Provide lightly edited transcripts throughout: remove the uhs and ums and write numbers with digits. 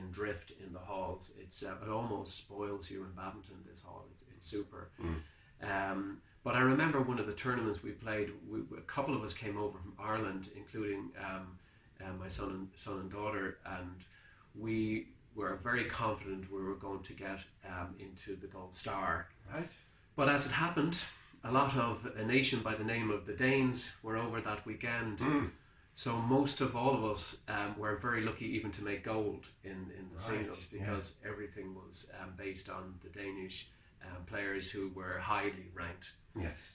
in drift in the halls. It almost spoils you in badminton, this hall. It's super. But I remember one of the tournaments we played, a couple of us came over from Ireland, including my son and daughter, and we were very confident we were going to get into the Gold Star. Right. But as it happened, a lot of a nation by the name of the Danes were over that weekend. So most of all of us were very lucky even to make gold in the singles, because everything was based on the Danish players who were highly ranked. Yes.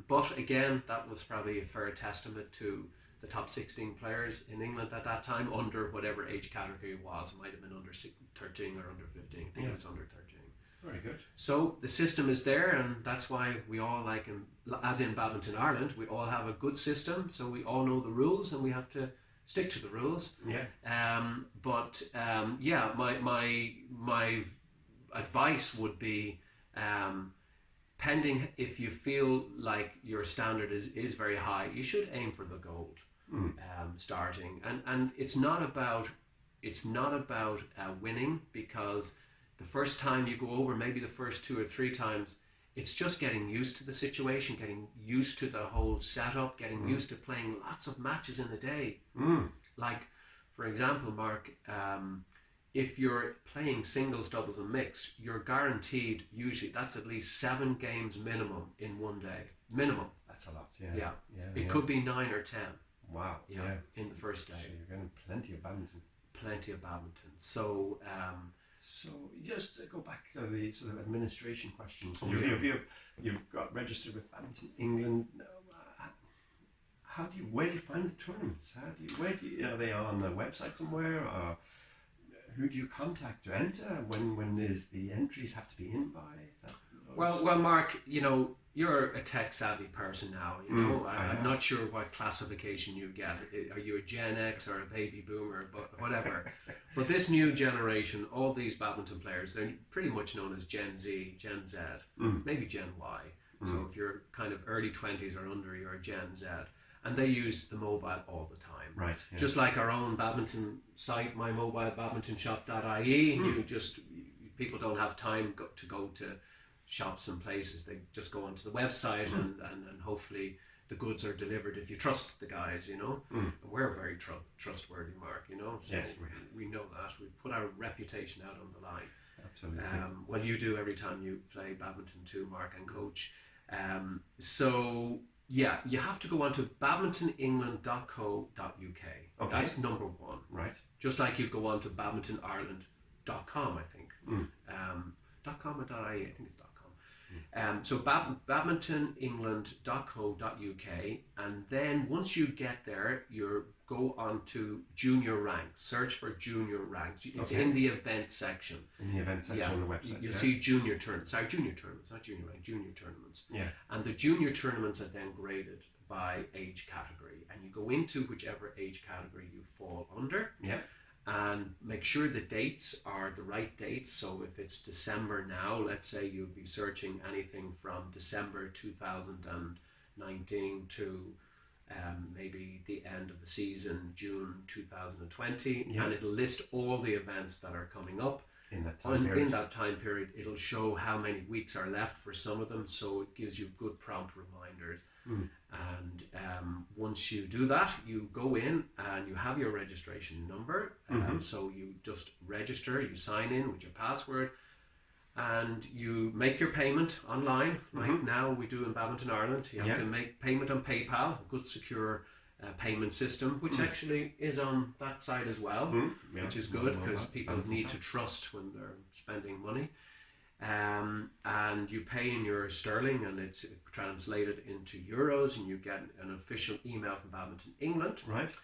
But again, that was probably a fair testament to the top 16 players in England at that time, under whatever age category it was. It might have been under 13 or under 15. I think it was under 13. Very good. So the system is there, and that's why we all, like as in Badminton Ireland, we all have a good system, so we all know the rules and we have to stick to the rules. My advice would be, pending if you feel like your standard is very high, you should aim for the gold starting, and it's not about winning, because the first time you go over, maybe the first 2 or 3 times, it's just getting used to the situation, getting used to the whole setup, getting used to playing lots of matches in a day. Like, for example, Mark, if you're playing singles, doubles and mixed, you're guaranteed, usually, that's at least 7 games minimum in one day. Minimum. That's a lot, It could be 9 or 10. Wow. In the first day. So you're getting plenty of badminton. So, so just to go back to the sort of administration questions. You've got registered with Badminton England. Where do you find the tournaments? Are they on the website somewhere, or who do you contact to enter? When is the entries have to be in by? Well, Mark, you're a tech savvy person now. I'm not sure what classification you get. Are you a Gen X or a baby boomer? But whatever. But this new generation, all these badminton players, they're pretty much known as Gen Z, Gen Z, maybe Gen Y. So if you're kind of early 20s or under, you're Gen Z. And they use the mobile all the time. Right. Yeah. Just like our own badminton site, mymobilebadmintonshop.ie, people don't have time to go to shops and places. They just go onto the website and hopefully the goods are delivered if you trust the guys, And we're very trustworthy, Mark, So yes, we know that. We put our reputation out on the line. Absolutely. Well, you do every time you play badminton too, Mark, and coach. So yeah, you have to go on to badmintonengland.co.uk. Okay. That's number one. Right. Just like you go on to badmintonireland.com, I think. .com or .ie, I think it's .com. So badmintonengland.co.uk, and then once you get there, you go on to junior ranks. Search for junior ranks. It's in the event section. In the event section on the website. You'll see junior tournaments. Sorry, junior tournaments, not junior rank. Junior tournaments. Yeah. And the junior tournaments are then graded by age category, and you go into whichever age category you fall under. Yeah. And make sure the dates are the right dates. So if it's December now, let's say you'll be searching anything from December 2019 to maybe the end of the season, June 2020, and it'll list all the events that are coming up in that time period. In that time period. It'll show how many weeks are left for some of them, so it gives you good prompt reminders. And once you do that, you go in and you have your registration number. So you just register, you sign in with your password, and you make your payment online. Right now we do in Badminton Ireland. You have to make payment on PayPal, a good secure payment system, which actually is on that side as well, which is good because people need to trust when they're spending money. And you pay in your sterling, and it's translated into euros, and you get an official email from Badminton England. Right.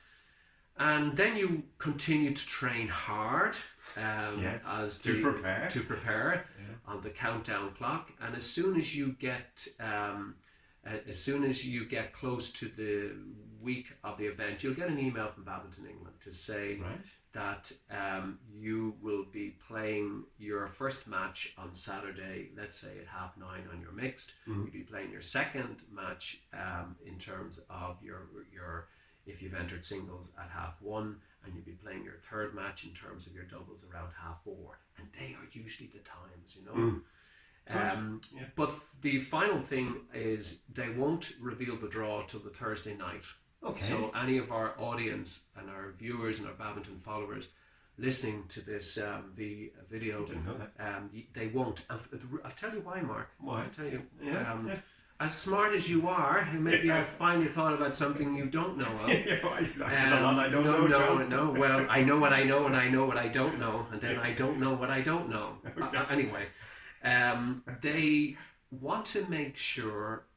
And then you continue to train hard to prepare on the countdown clock. And as soon as you get close to the week of the event, you'll get an email from Badminton England to say that you will be playing your first match on Saturday, let's say at 9:30 on your mixed. You'll be playing your second match in terms of your if you've entered singles at 1:30, and you'll be playing your third match in terms of your doubles around 4:30, and they are usually the times, you know. But the final thing is they won't reveal the draw till the Thursday night. Okay. So any of our audience and our viewers and our badminton followers listening to this video, Didn't know that. they won't. And I'll tell you why, Mark. Why? I'll tell you. Yeah. As smart as you are, maybe I've finally thought about something you don't know of. There's a lot I don't know, John. No. Well, I know what I know, and I know what I don't know, and then I don't know what I don't know. Anyway, they want to make sure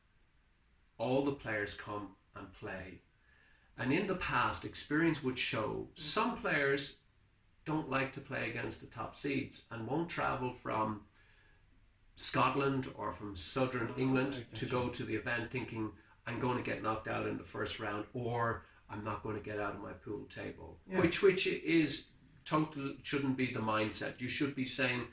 all the players come and play. And in the past, experience would show some players don't like to play against the top seeds and won't travel from Scotland or from southern England to go to the event thinking I'm going to get knocked out in the first round, or I'm not going to get out of my pool table. Which is total shouldn't be the mindset. You should be saying,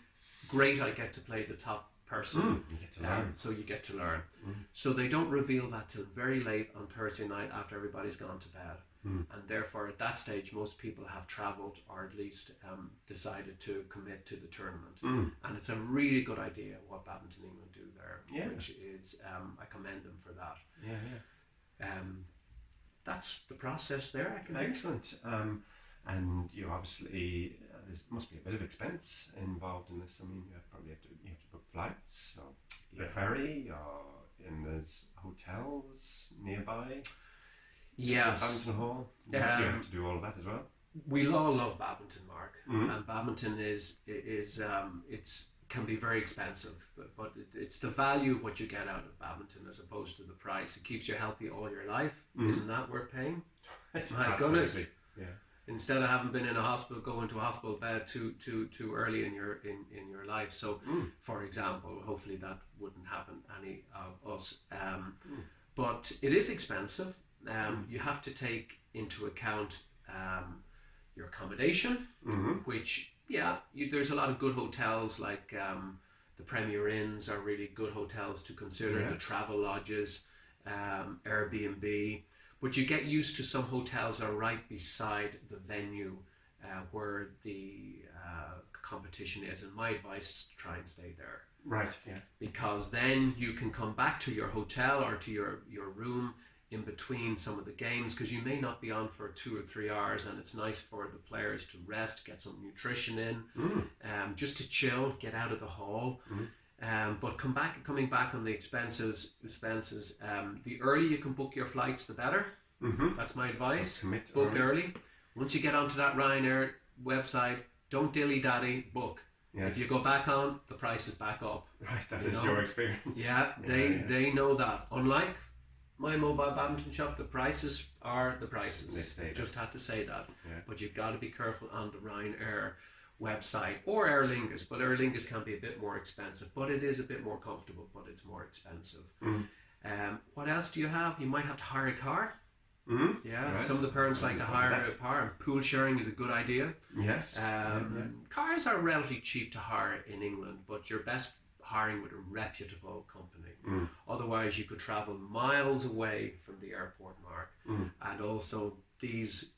great, I get to play the top person. You get to learn. So you get to learn. So they don't reveal that till very late on Thursday night after everybody's gone to bed. And therefore at that stage most people have travelled, or at least decided to commit to the tournament. And it's a really good idea what Badminton England do there, which is I commend them for that. That's the process there, I can Excellent. And you obviously there must be a bit of expense involved in this. I mean, you have to book flights, or a ferry, and there's hotels nearby. Yes. Badminton Hall. You have to do all of that as well. We all love badminton, Mark, and badminton is can be very expensive, but it's the value of what you get out of badminton as opposed to the price. It keeps you healthy all your life. Isn't that worth paying? My goodness. Yeah. Instead of having been in a hospital, go into a hospital bed too early in your life. So, for example, hopefully that wouldn't happen any of us. But it is expensive. You have to take into account your accommodation, which there's a lot of good hotels like the Premier Inns are really good hotels to consider. The travel lodges, Airbnb. But you get used to some hotels are right beside the venue where the competition is. And my advice is to try and stay there. Right, yeah. Because then you can come back to your hotel or to your room in between some of the games, because you may not be on for 2 or 3 hours, and it's nice for the players to rest, get some nutrition in, just to chill, get out of the hall. But coming back on the expenses, the earlier you can book your flights, the better. That's my advice. So commit book early. Once you get onto that Ryanair website, don't dilly-dally, book. Yes. If you go back on, the price is back up. Right, that is your experience. Yeah, they know that. Unlike my mobile badminton shop, the prices are the prices. They stay there. Just had to say that. Yeah. But you've got to be careful on the Ryanair website or Aer Lingus. But Aer Lingus can be a bit more expensive, but it is a bit more comfortable, but it's more expensive. What else do you have? You might have to hire a car. Yeah, right. Some of the parents like to hire a car, and pool sharing is a good idea. Yes. Cars are relatively cheap to hire in England, but you're best hiring with a reputable company. Otherwise, you could travel miles away from the airport, Mark. And also these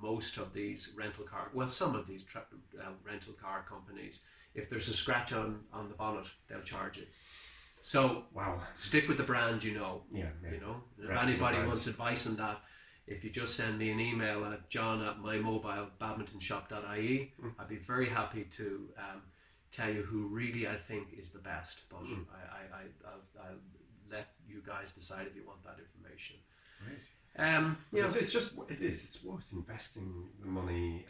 most of these some of these rental car companies, if there's a scratch on the bonnet, they'll charge you. So stick with the brand you know. You know, if anybody wants advice on that, if you just send me an email at john@mymobilebadmintonshop.ie, I'd be very happy to tell you who really I think is the best. But I'll let you guys decide if you want that information. Right. It's worth investing the money.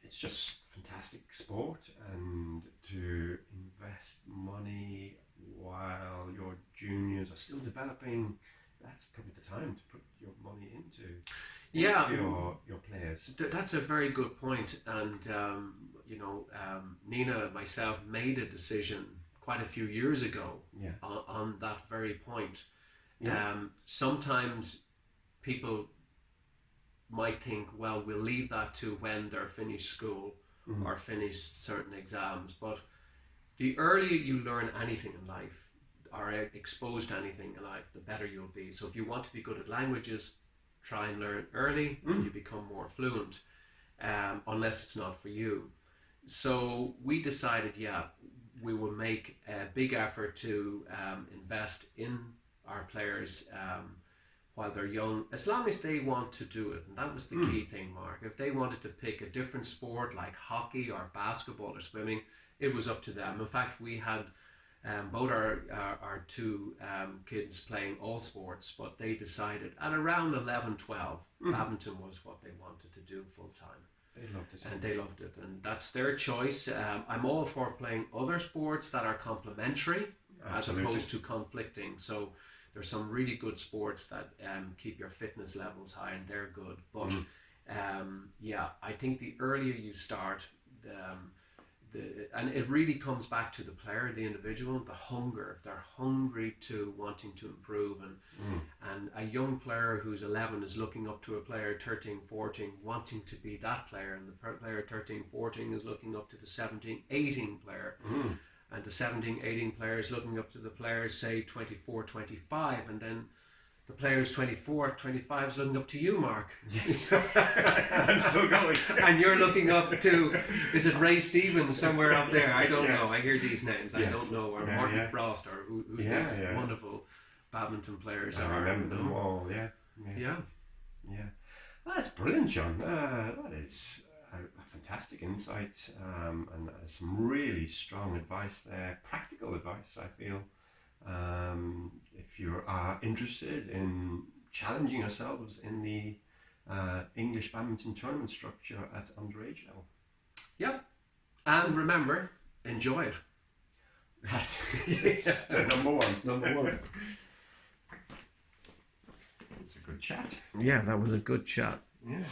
It's just fantastic sport, and to invest money while your juniors are still developing, that's probably the time to put your money into your players. That's a very good point. And Nina and myself made a decision quite a few years ago on that very point. Sometimes people might think, well, we'll leave that to when they're finished school or finished certain exams. But the earlier you learn anything in life, are exposed to anything in life, the better you'll be. So if you want to be good at languages, try and learn early, and you become more fluent, unless it's not for you. So we decided, we will make a big effort to invest in our players while they're young, as long as they want to do it. And that was the key thing, Mark. If they wanted to pick a different sport like hockey or basketball or swimming, it was up to them. In fact, we had both our two kids playing all sports, but they decided at around 11, 12, badminton was what they wanted to do full time. They loved it. And they loved it, and that's their choice. I'm all for playing other sports that are complementary as opposed to conflicting. So there's some really good sports that keep your fitness levels high, and they're good. But I think the earlier you start, and it really comes back to the player, the individual, the hunger. If they're hungry to wanting to improve, and a young player who's 11 is looking up to a player 13, 14, wanting to be that player, and the player 13, 14 is looking up to the 17, 18 player, and the 17, 18 player is looking up to the players, say 24, 25, and then the players 24, 25 is looking up to you, Mark. Yes. I'm still going. And you're looking up to, is it Ray Stevens somewhere up there? I don't know. I hear these names. I don't know. Or Martin Frost, or who these wonderful badminton players are. I remember them all, Yeah. Well, that's brilliant, John. That is a fantastic insight, and some really strong advice there. Practical advice, I feel. If you are interested in challenging yourselves in the English badminton tournament structure at underage level. Yeah. And remember, enjoy it. That is number one. It's a good chat. Yeah, that was a good chat. Yeah.